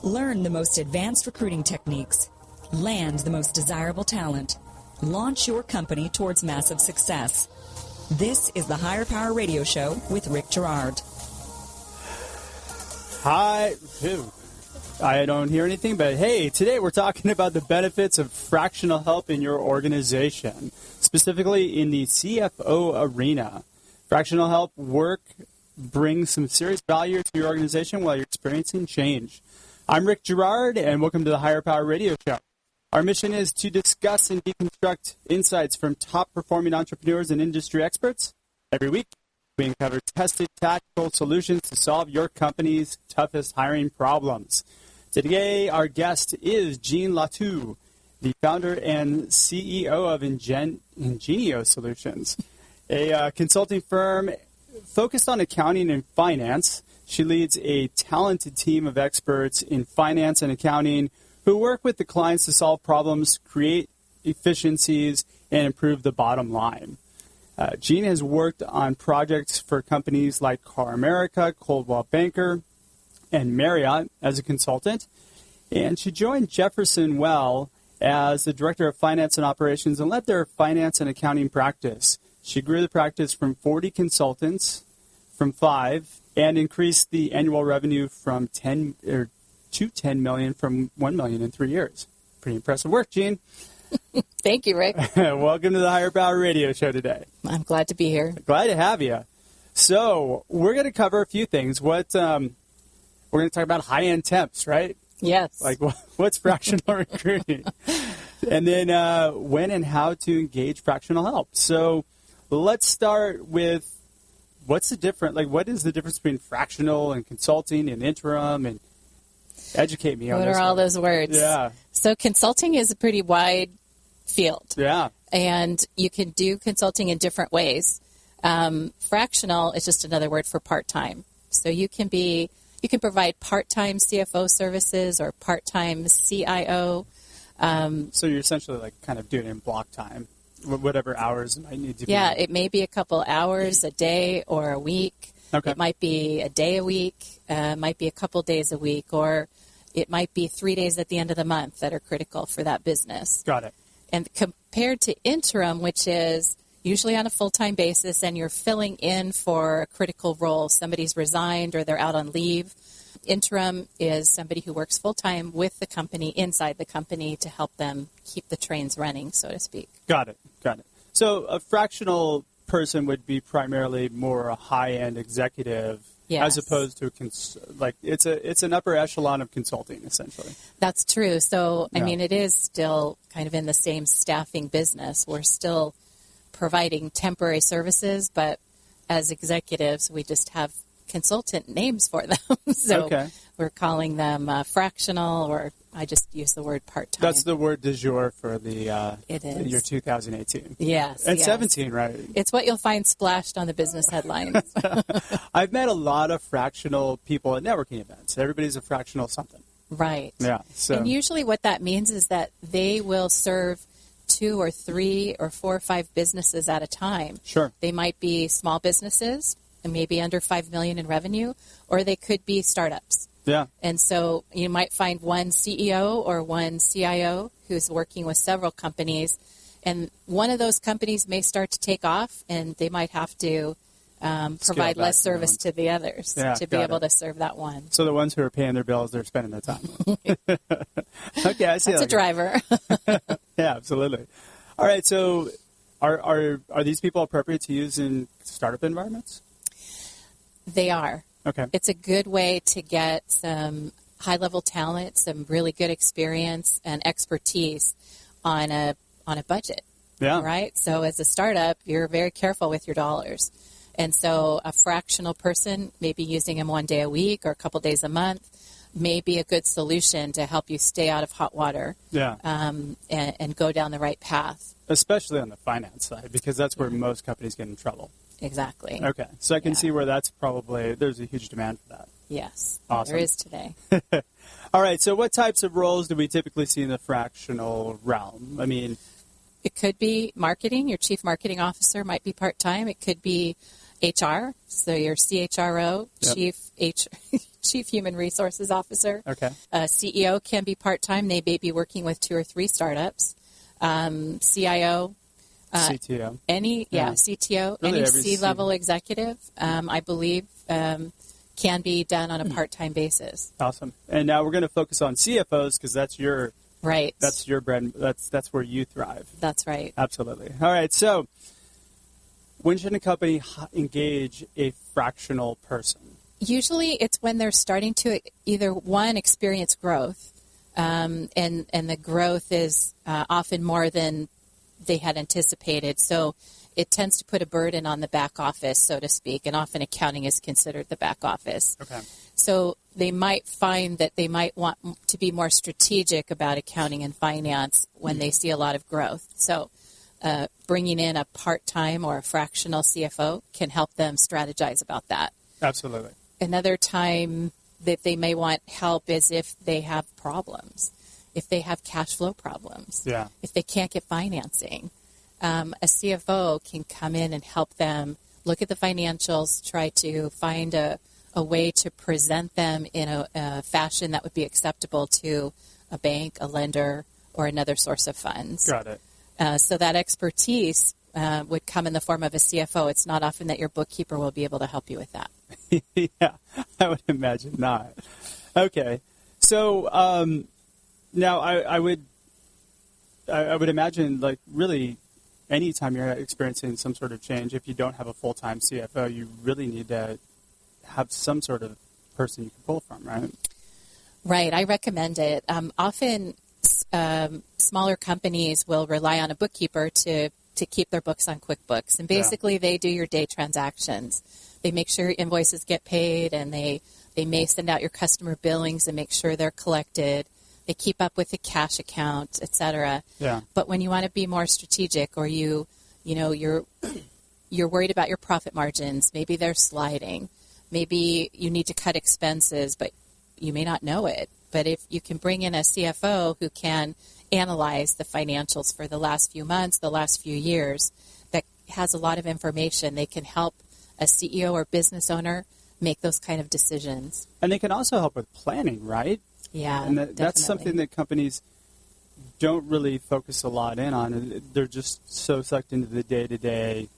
Learn the most advanced recruiting techniques. Land the most desirable talent. Launch your company towards massive success. This is the Higher Power Radio Show with Rick Girard. Hi. I don't hear anything, but hey, today we're talking about the benefits of fractional help in your organization, specifically in the CFO arena. Fractional help work brings some serious value to your organization while you're experiencing change. I'm Rick Girard, and welcome to the Higher Power Radio Show. Our mission is to discuss and deconstruct insights from top-performing entrepreneurs and industry experts. Every week, we uncover tested tactical solutions to solve your company's toughest hiring problems. Today, our guest is Jean Latu, the founder and CEO of Ingenio Solutions, a consulting firm focused on accounting and finance. She leads a talented team of experts in finance and accounting who work with the clients to solve problems, create efficiencies, and improve the bottom line. Jean has worked on projects for companies like CarrAmerica, Coldwell Banker, and Marriott as a consultant. And she joined Jefferson Well as the Director of Finance and Operations and led their finance and accounting practice. She grew the practice from 40 consultants from 5 and increased the annual revenue from to 10 million from 1 million in 3 years. Pretty impressive work, Jean. Thank you, Rick. Welcome to the Higher Power Radio Show today. I'm glad to be here. Glad to have you. So we're going to cover a few things. We're going to talk about high-end temps, right? Yes. Like what's fractional recruiting? And then when and how to engage fractional help. So let's start with what is the difference between fractional and consulting and interim, and educate me on this. What are all those words? Yeah. So consulting is a pretty wide field. Yeah. And you can do consulting in different ways. Fractional is just another word for part-time. So you can provide part-time CFO services or part-time CIO. So you're essentially like kind of doing it in block time, whatever hours it might need to be. Yeah, it may be a couple hours a day or a week. Okay. It might be a day a week. It might be a couple days a week, or it might be 3 days at the end of the month that are critical for that business. Got it. And compared to interim, which is usually on a full-time basis, and you're filling in for a critical role. Somebody's resigned or they're out on leave. Interim is somebody who works full-time with the company, inside the company, to help them keep the trains running, so to speak. Got it. So a fractional person would be primarily more a high-end executive, yes, as opposed to it's an upper echelon of consulting, essentially. That's true. So, Yeah. I mean, it is still kind of in the same staffing business. We're still providing temporary services, but as executives, we just have consultant names for them. So Okay. We're calling them fractional, or I just use the word part-time. That's the word du jour for the It is. year 2018. Yes. And yes. 17, right? It's what you'll find splashed on the business headlines. I've met a lot of fractional people at networking events. Everybody's a fractional something. Right. Yeah. So. And usually what that means is that they will serve 2 or 3 or 4 or 5 businesses at a time. Sure. They might be small businesses and maybe under 5 million in revenue, or they could be startups. Yeah. And so you might find one CEO or one CIO who's working with several companies, and one of those companies may start to take off, and they might have to provide less service to the others to be able to serve that one. So the ones who are paying their bills, they're spending their time. Okay, I see. That's a driver. Yeah, absolutely. All right, so are these people appropriate to use in startup environments? They are. Okay. It's a good way to get some high-level talent, some really good experience and expertise on a budget. Yeah. Right? So as a startup, you're very careful with your dollars. And so a fractional person, maybe using them 1 day a week or a couple days a month, may be a good solution to help you stay out of hot water. Yeah. And go down the right path. Especially on the finance side, because that's where most companies get in trouble. Exactly. Okay. So I can see where there's a huge demand for that. Yes. Awesome. There is today. All right. So what types of roles do we typically see in the fractional realm? I mean, it could be marketing. Your chief marketing officer might be part-time. It could be HR. So your CHRO, Yep. Chief Human Resources Officer. Okay. CEO can be part-time. They may be working with 2 or 3 startups. CIO. CTO. CTO. Really any every C-level executive, I believe, can be done on a part-time basis. Awesome. And now we're going to focus on CFOs because that's your right. That's your bread. That's where you thrive. That's right. Absolutely. All right. So, when should a company engage a fractional person? Usually, it's when they're starting to either one experience growth, and the growth is often more than they had anticipated. So it tends to put a burden on the back office, so to speak, and often accounting is considered the back office. Okay. So they might find that they might want to be more strategic about accounting and finance when they see a lot of growth. So bringing in a part-time or a fractional CFO can help them strategize about that. Absolutely. Another time that they may want help is if they have problems, if they have cash flow problems, if they can't get financing. A CFO can come in and help them look at the financials, try to find a way to present them in a fashion that would be acceptable to a bank, a lender, or another source of funds. Got it. So that expertise would come in the form of a CFO. It's not often that your bookkeeper will be able to help you with that. Yeah, I would imagine not. Okay. So now I would imagine, like, really anytime you're experiencing some sort of change, if you don't have a full-time CFO, you really need to have some sort of person you can pull from, right? Right. I recommend it. Often smaller companies will rely on a bookkeeper to keep their books on QuickBooks. And basically they do your day transactions. They make sure your invoices get paid, and they may send out your customer billings and make sure they're collected. They keep up with the cash account, etc. Yeah. But when you want to be more strategic, or you're worried about your profit margins, maybe they're sliding. Maybe you need to cut expenses, but you may not know it. But if you can bring in a CFO who can analyze the financials for the last few months, the last few years, that has a lot of information, they can help a CEO or business owner make those kind of decisions. And they can also help with planning, right? Yeah, and that's something that companies don't really focus a lot in on. They're just so sucked into the day-to-day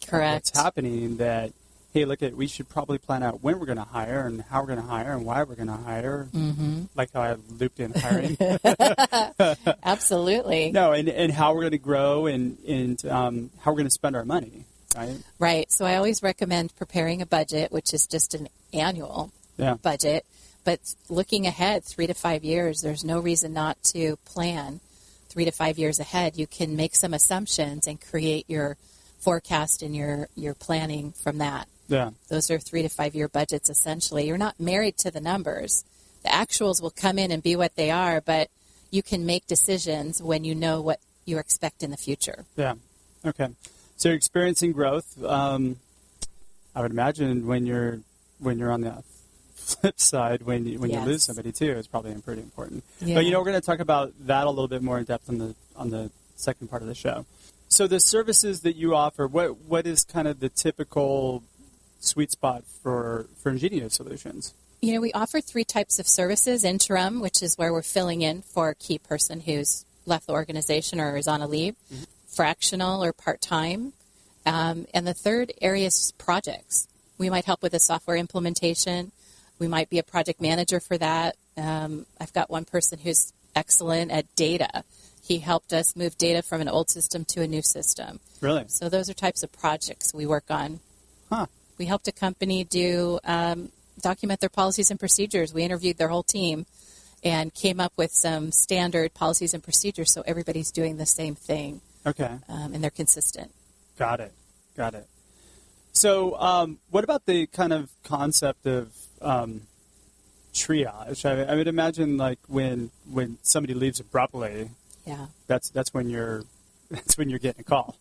Correct. what's happening that, hey, we should probably plan out when we're going to hire and how we're going to hire and why we're going to hire, like how I looped in hiring. Absolutely. No, and how we're going to grow and how we're going to spend our money, right? Right. So I always recommend preparing a budget, which is just an annual budget. But looking ahead 3 to 5 years, there's no reason not to plan 3 to 5 years ahead. You can make some assumptions and create your forecast and your planning from that. Yeah. Those are 3 to 5 year budgets, essentially. You're not married to the numbers. The actuals will come in and be what they are, but you can make decisions when you know what you expect in the future. Yeah. Okay. So you're experiencing growth. I would imagine when you're on the flip side, when you lose somebody too, is probably pretty important. Yeah. But we're going to talk about that a little bit more in depth on the second part of the show. So the services that you offer, what is kind of the typical sweet spot for Ingenio Solutions? We offer 3 types of services: interim, which is where we're filling in for a key person who's left the organization or is on a leave; fractional or part-time; and the third area is projects. We might help with a software implementation. We might be a project manager for that. I've got one person who's excellent at data. He helped us move data from an old system to a new system. Really? So those are types of projects we work on. Huh. We helped a company document their policies and procedures. We interviewed their whole team and came up with some standard policies and procedures so everybody's doing the same thing. Okay. And they're consistent. Got it. So what about the kind of concept of triage? I would imagine, like, when somebody leaves abruptly, that's when you're getting a call.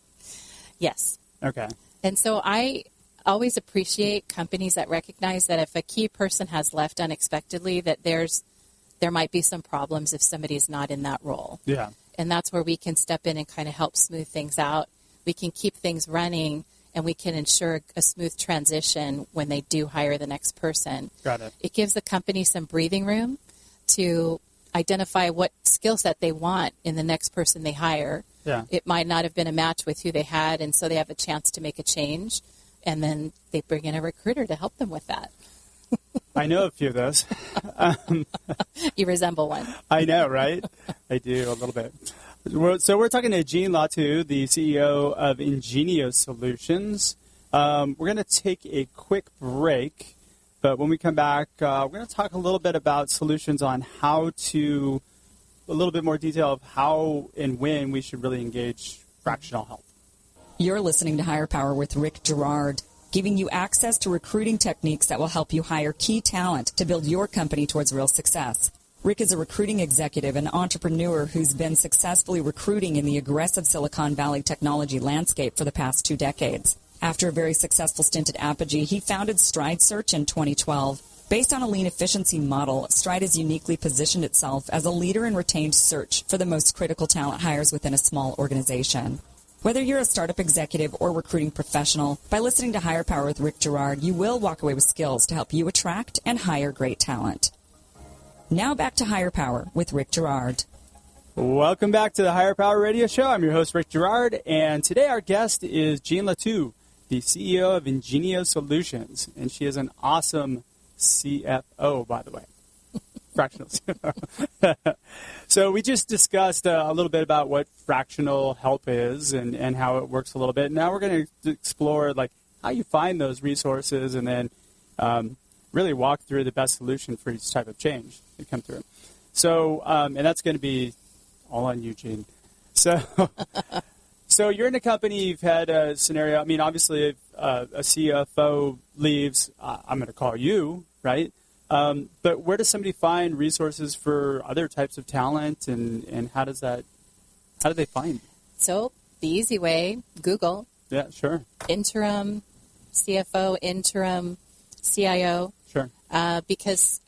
Yes. Okay. And so I always appreciate companies that recognize that if a key person has left unexpectedly, that there might be some problems if somebody's not in that role. Yeah. And that's where we can step in and kind of help smooth things out. We can keep things running and we can ensure a smooth transition when they do hire the next person. Got it. It gives the company some breathing room to identify what skill set they want in the next person they hire. Yeah. It might not have been a match with who they had, and so they have a chance to make a change, and then they bring in a recruiter to help them with that. I know a few of those. You resemble one. I know, right? I do a little bit. So we're talking to Jean Latu, the CEO of Ingenio Solutions. We're going to take a quick break, but when we come back, we're going to talk a little bit about solutions on how to, a little bit more detail of how and when we should really engage fractional help. You're listening to Higher Power with Rick Girard, giving you access to recruiting techniques that will help you hire key talent to build your company towards real success. Rick is a recruiting executive and entrepreneur who's been successfully recruiting in the aggressive Silicon Valley technology landscape for the past 2 decades. After a very successful stint at Apogee, he founded Stride Search in 2012. Based on a lean efficiency model, Stride has uniquely positioned itself as a leader in retained search for the most critical talent hires within a small organization. Whether you're a startup executive or recruiting professional, by listening to Higher Power with Rick Girard, you will walk away with skills to help you attract and hire great talent. Now back to Higher Power with Rick Girard. Welcome back to the Higher Power Radio Show. I'm your host, Rick Girard, and today our guest is Jean Latu, the CEO of Ingenio Solutions, and she is an awesome CFO, by the way. Fractional CFO. So we just discussed a little bit about what fractional help is and how it works a little bit. Now we're going to explore like how you find those resources and then really walk through the best solution for each type of change that come through. So, and that's going to be all on you, Jean. So, so you're in a company, you've had a scenario, I mean, obviously if a CFO leaves, I'm going to call you, right? But where does somebody find resources for other types of talent and how do they find? So the easy way, Google. Yeah, sure. Interim CFO, interim CIO. Sure. Because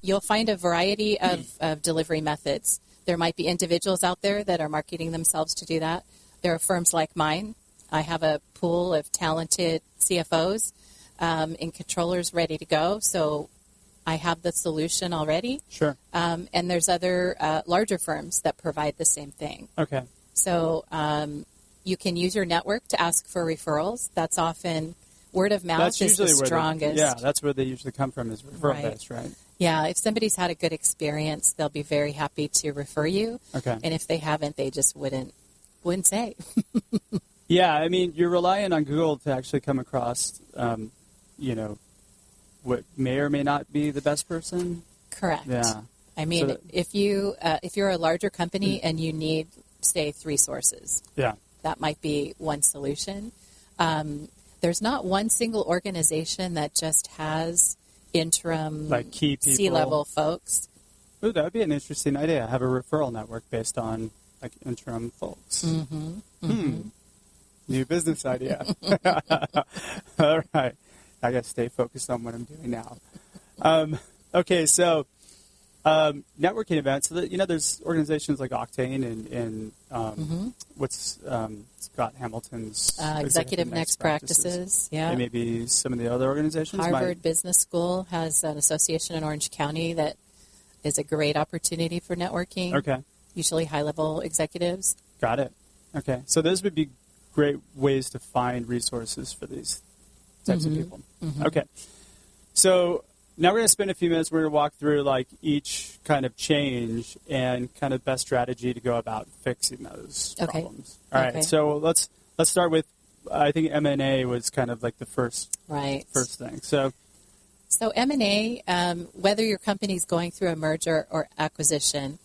you'll find a variety of delivery methods. There might be individuals out there that are marketing themselves to do that. There are firms like mine. I have a pool of talented CFOs and controllers ready to go. So I have the solution already. Sure. And there's other larger firms that provide the same thing. Okay. So you can use your network to ask for referrals. That's often word of mouth is the strongest. That's where they usually come from is referral based, right? Yeah, if somebody's had a good experience, they'll be very happy to refer you. Okay. And if they haven't, they just wouldn't say. Yeah, I mean, you're relying on Google to actually come across, what may or may not be the best person. Correct. Yeah. I mean, if you're a larger company and you need, say, 3 sources, that might be one solution. There's not one single organization that just has interim like key people. C-level folks. Ooh, that would be an interesting idea. Have a referral network based on like interim folks. Mm-hmm. Mm-hmm. New business idea. All right. I got to stay focused on what I'm doing now. Okay, so networking events. So that, there's organizations like Octane and what's Scott Hamilton's Executive Next Practices. Yeah, and maybe some of the other organizations. Harvard Business School has an association in Orange County that is a great opportunity for networking. Okay. Usually high-level executives. Got it. Okay, so those would be great ways to find resources for these types of people. Mm-hmm. Okay, so now we're going to spend a few minutes. We're going to walk through like each kind of change and kind of best strategy to go about fixing those problems. All right, so let's start with I think M&A was kind of like the first thing. So M&A, whether your company's going through a merger or acquisition,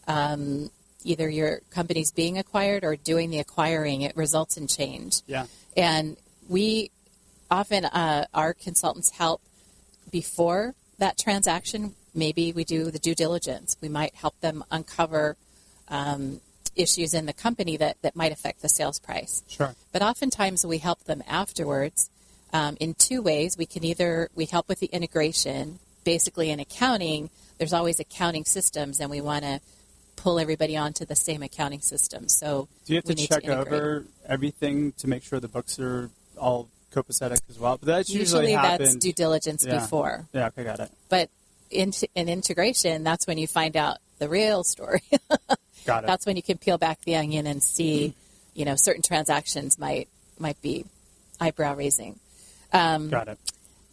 either your company's being acquired or doing the acquiring, it results in change. Yeah. And we often, our consultants help before that transaction. Maybe we do the due diligence. We might help them uncover issues in the company that might affect the sales price. Sure. But oftentimes we help them afterwards in 2 ways. We help with the integration. Basically in accounting, there's always accounting systems, and we want to pull everybody onto the same accounting system. So do you have to check over everything to make sure the books are all copacetic as well? But that's usually happens. That's due diligence before. Yeah, okay, got it. But in integration, that's when you find out the real story. Got it. That's when you can peel back the onion and see, certain transactions might be eyebrow raising. Got it.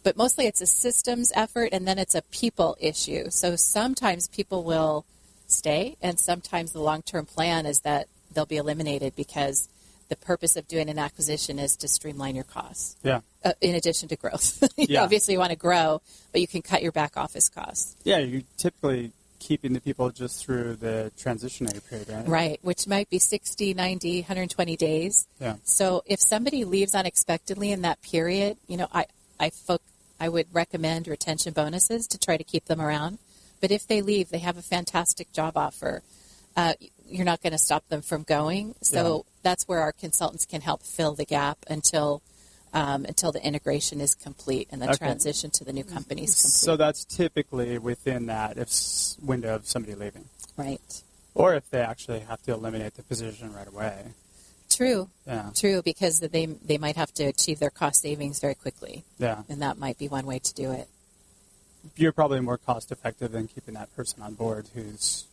But mostly it's a systems effort, and then it's a people issue. So sometimes people will stay, and sometimes the long-term plan is that they'll be eliminated because the purpose of doing an acquisition is to streamline your costs. Yeah. In addition to growth. Yeah. Obviously you want to grow, but you can cut your back office costs. Yeah, you're typically keeping the people just through the transitionary period, right? Right, which might be 60, 90, 120 days. Yeah. So if somebody leaves unexpectedly in that period, I would recommend retention bonuses to try to keep them around. But if they leave, they have a fantastic job offer. You're not going to stop them from going. So that's where our consultants can help fill the gap until the integration is complete and the transition to the new company is complete. So that's typically within that window of somebody leaving. Right. Or if they actually have to eliminate the position right away. True. Yeah. True, because they might have to achieve their cost savings very quickly. Yeah. And that might be one way to do it. You're probably more cost effective than keeping that person on board who's...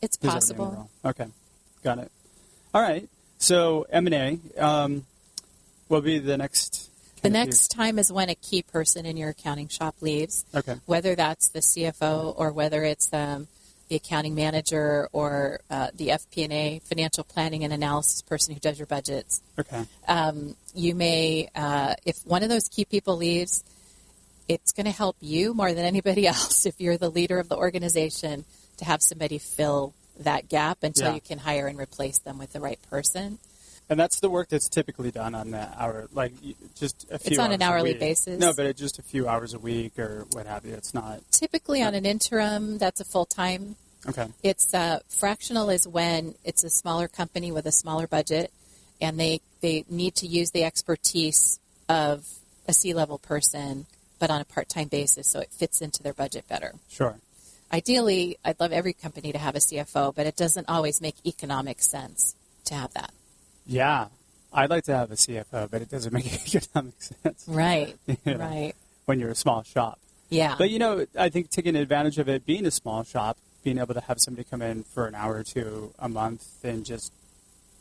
It's possible. Okay. Got it. All right. So M&A, will be the next... The next time is when a key person in your accounting shop leaves. Okay. Whether that's the CFO or whether it's the accounting manager or the FP&A, financial planning and analysis person who does your budgets. Okay. You may, if one of those key people leaves, it's going to help you more than anybody else if you're the leader of the organization to have somebody fill that gap until you can hire and replace them with the right person. And that's the work that's typically done on the hour, like just a few. It's on hours an hourly a week. basis. No, but it's just a few hours a week or what have you. It's not typically on an interim. That's a full time. Okay. It's fractional is when it's a smaller company with a smaller budget, and they need to use the expertise of a C-level person, but on a part-time basis, so it fits into their budget better. Sure. Ideally, I'd love every company to have a CFO, but it doesn't always make economic sense to have that. Yeah. I'd like to have a CFO, but it doesn't make economic sense. Right, right. When you're a small shop. Yeah. But, I think taking advantage of it being a small shop, being able to have somebody come in for an hour or two a month and just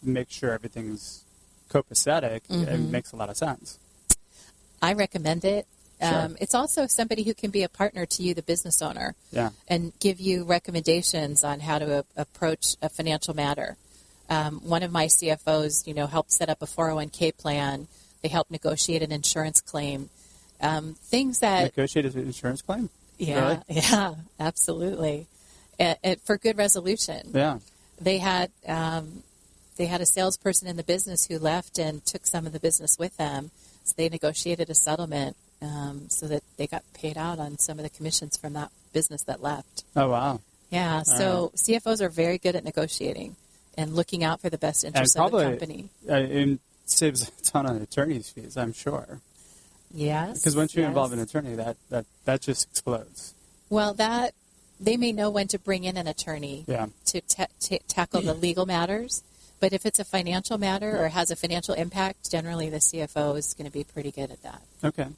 make sure everything's copacetic, it makes a lot of sense. I recommend it. Sure. It's also somebody who can be a partner to you, the business owner, and give you recommendations on how to approach a financial matter. One of my CFOs, helped set up a 401k plan. They helped negotiate an insurance claim. Things that... Negotiate an insurance claim? Yeah, really? Yeah, absolutely. For good resolution. Yeah. They had a salesperson in the business who left and took some of the business with them. So they negotiated a settlement so that they got paid out on some of the commissions from that business that left. Oh, wow. Yeah, so CFOs are very good at negotiating and looking out for the best interests of the company. It saves a ton on attorney's fees, I'm sure. Yes. Because once you involve an attorney, that just explodes. Well, they may know when to bring in an attorney to tackle the legal matters. But if it's a financial matter or has a financial impact, generally the CFO is going to be pretty good at that. Okay.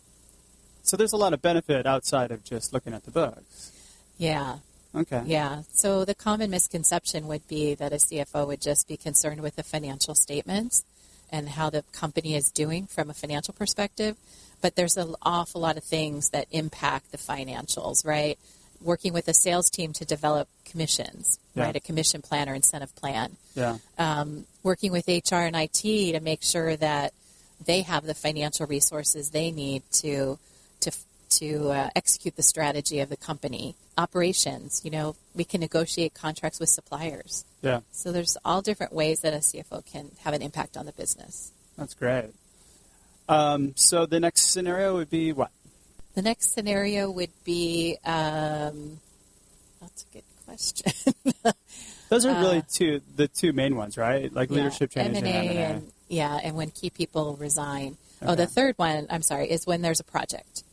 So there's a lot of benefit outside of just looking at the books. Yeah. Okay. Yeah. So the common misconception would be that a CFO would just be concerned with the financial statements and how the company is doing from a financial perspective. But there's an awful lot of things that impact the financials, right? Working with a sales team to develop commissions, right? A commission plan or incentive plan. Yeah. Working with HR and IT to make sure that they have the financial resources they need to execute the strategy of the company. Operations, we can negotiate contracts with suppliers. Yeah. So there's all different ways that a CFO can have an impact on the business. That's great. So the next scenario would be what? The next scenario would be, that's a good question. Those are really the two main ones, right? Like leadership change and M&A. And when key people resign. Okay. Oh, the third one, I'm sorry, is when there's a project.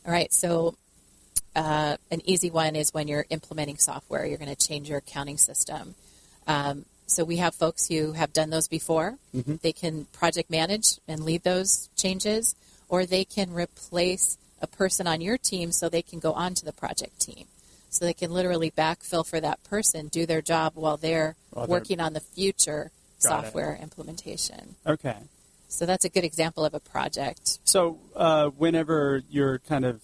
All right, so an easy one is when you're implementing software. You're going to change your accounting system. So we have folks who have done those before. Mm-hmm. They can project manage and lead those changes, or they can replace a person on your team so they can go on to the project team. So they can literally backfill for that person, do their job while they're working on the future software implementation. Okay. So that's a good example of a project. So whenever you're kind of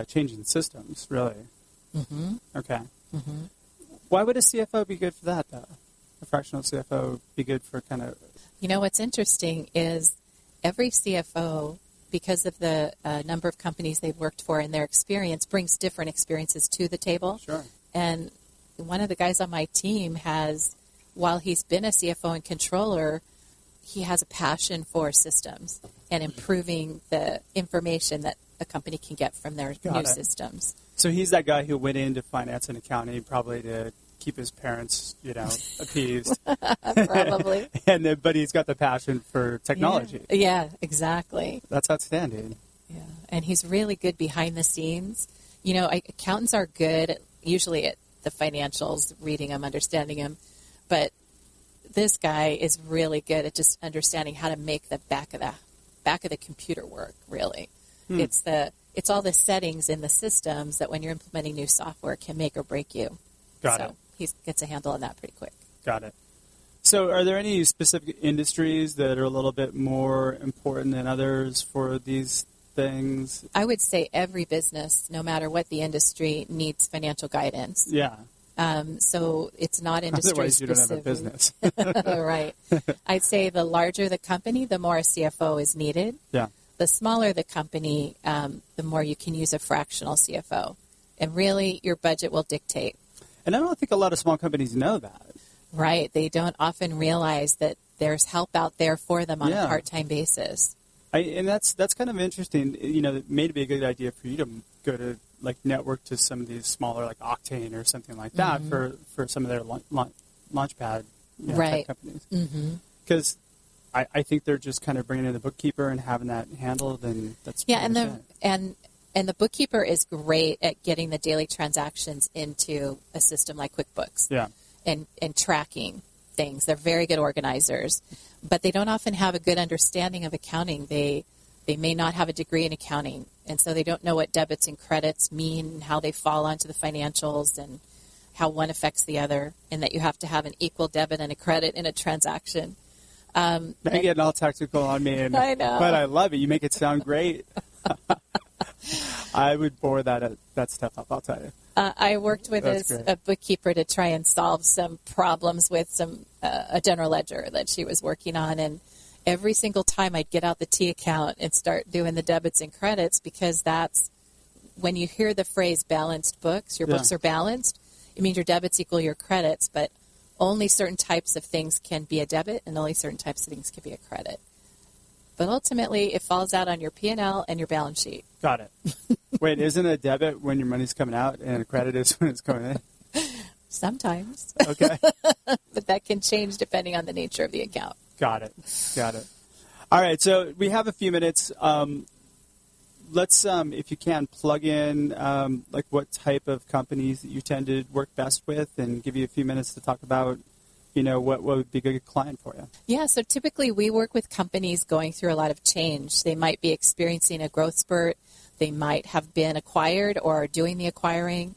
changing systems, really. Mm-hmm. Okay. Mm-hmm. Why would a CFO be good for that, though? A fractional CFO be good for kind of... You know, what's interesting is every CFO, because of the number of companies they've worked for and their experience, brings different experiences to the table. Sure. And one of the guys on my team has, while he's been a CFO and controller, he has a passion for systems and improving the information that a company can get from their new systems. So he's that guy who went into finance and accounting probably to keep his parents, appeased. Probably. But he's got the passion for technology. Yeah, exactly. That's outstanding. Yeah, and he's really good behind the scenes. You know, accountants are good usually at the financials, reading them, understanding them, but this guy is really good at just understanding how to make the back of the computer work. Really, it's all the settings in the systems that when you're implementing new software can make or break you. Got it. He gets a handle on that pretty quick. Got it. So, are there any specific industries that are a little bit more important than others for these things? I would say every business, no matter what the industry, needs financial guidance. Yeah. So it's not industry Otherwise, you specific. don't have a business. Right. I'd say the larger the company, the more a CFO is needed. Yeah. The smaller the company, the more you can use a fractional CFO. And really, your budget will dictate. And I don't think a lot of small companies know that. Right. They don't often realize that there's help out there for them on a part-time basis. And that's kind of interesting. It may be a good idea for you to go to network to some of these smaller Octane or something like that for some of their launchpad type companies. Because I think they're just kind of bringing in the bookkeeper and having that handled, and that's and the bookkeeper is great at getting the daily transactions into a system like QuickBooks. Yeah. And tracking things. They're very good organizers, but they don't often have a good understanding of accounting. They may not have a degree in accounting, and so they don't know what debits and credits mean, how they fall onto the financials, and how one affects the other, and that you have to have an equal debit and a credit in a transaction. Now you're getting all technical on me, I know. But I love it. You make it sound great. I would bore that stuff up, I'll tell you. I worked with a bookkeeper to try and solve some problems with a general ledger that she was working on, and every single time I'd get out the T account and start doing the debits and credits, because that's when you hear the phrase balanced books, your books are balanced, it means your debits equal your credits, but only certain types of things can be a debit and only certain types of things can be a credit. But ultimately, it falls out on your P&L and your balance sheet. Got it. Wait, isn't a debit when your money's coming out and a credit is when it's coming in? Sometimes. Okay. But that can change depending on the nature of the account. Got it. All right, so we have a few minutes. Let's, if you can, plug in what type of companies that you tend to work best with, and give you a few minutes to talk about what would be a good client for you. Yeah, so typically we work with companies going through a lot of change. They might be experiencing a growth spurt. They might have been acquired or are doing the acquiring.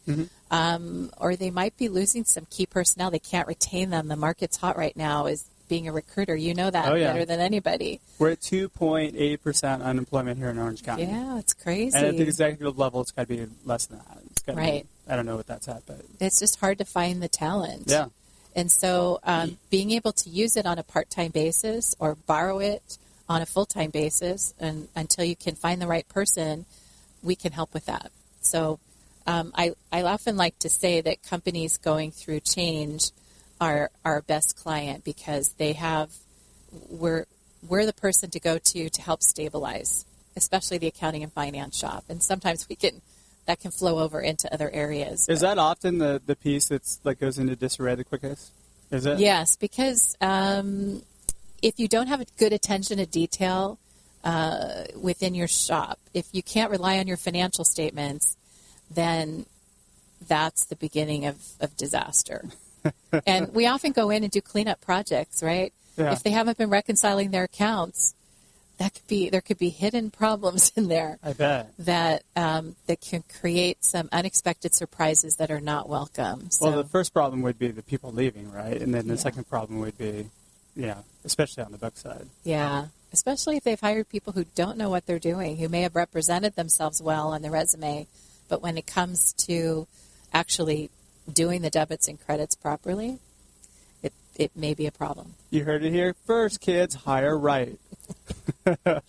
Or they might be losing some key personnel. They can't retain them. The market's hot right now. As being a recruiter, you know that better than anybody. We're at 2.8% unemployment here in Orange County. Yeah, it's crazy. And at the executive level, it's got to be less than that. It's gotta right. I don't know what that's at, but it's just hard to find the talent. Yeah. And so being able to use it on a part-time basis or borrow it on a full-time basis and until you can find the right person, we can help with that. So I often like to say that companies going through change are our best client, because we're the person to go to help stabilize, especially the accounting and finance shop. And sometimes that can flow over into other areas. Is that often the piece that goes into disarray the quickest? Is it? Yes, because if you don't have a good attention to detail within your shop, if you can't rely on your financial statements, then that's the beginning of disaster. And we often go in and do cleanup projects, right? Yeah. If they haven't been reconciling their accounts, there could be hidden problems in there. I bet. That can create some unexpected surprises that are not welcome. So, Well, the first problem would be the people leaving, right? And then the second problem would be, especially on the book side. Yeah, especially if they've hired people who don't know what they're doing, who may have represented themselves well on the resume, but when it comes to actually doing the debits and credits properly, it may be a problem. You heard it here first, kids. Hire right. Absolutely.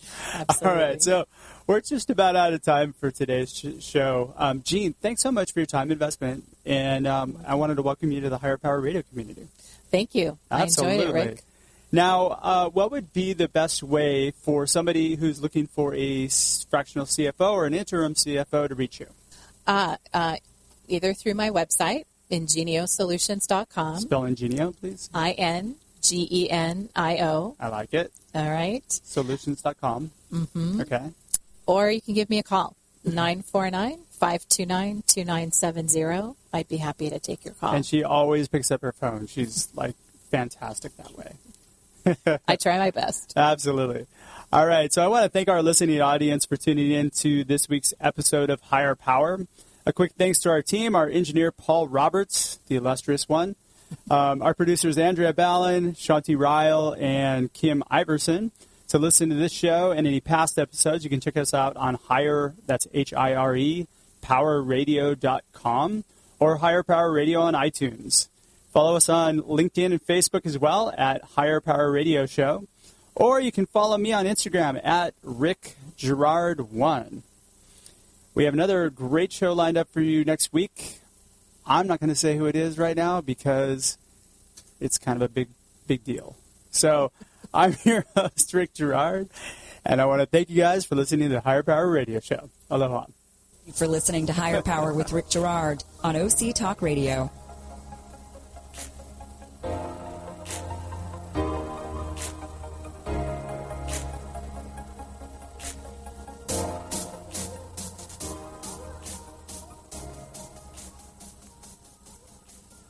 All right, so we're just about out of time for today's show. Jean, thanks so much for your time investment, and I wanted to welcome you to the Higher Power Radio community. Thank you. Absolutely. I enjoyed it, Rick. Now, what would be the best way for somebody who's looking for a fractional CFO or an interim CFO to reach you? Either through my website, ingeniosolutions.com. Spell Ingenio, please. INGENIO. I like it. All right. Solutions.com. Mm-hmm. Okay. Or you can give me a call, 949-529-2970. I'd be happy to take your call. And she always picks up her phone. She's, fantastic that way. I try my best. Absolutely. All right. So I want to thank our listening audience for tuning in to this week's episode of Higher Power. A quick thanks to our team, our engineer, Paul Roberts, the illustrious one. Our producers, Andrea Ballin, Shanti Ryle, and Kim Iverson. To listen to this show and any past episodes, you can check us out on Higher, that's Hire, powerradio.com, or Higher Power Radio on iTunes. Follow us on LinkedIn and Facebook as well at Higher Power Radio Show. Or you can follow me on Instagram at RickGerard1. We have another great show lined up for you next week. I'm not going to say who it is right now because it's kind of a big deal. So I'm your host, Rick Gerard, and I want to thank you guys for listening to the Higher Power Radio Show. Aloha. For listening to Higher Power with Rick Gerard on OC Talk Radio.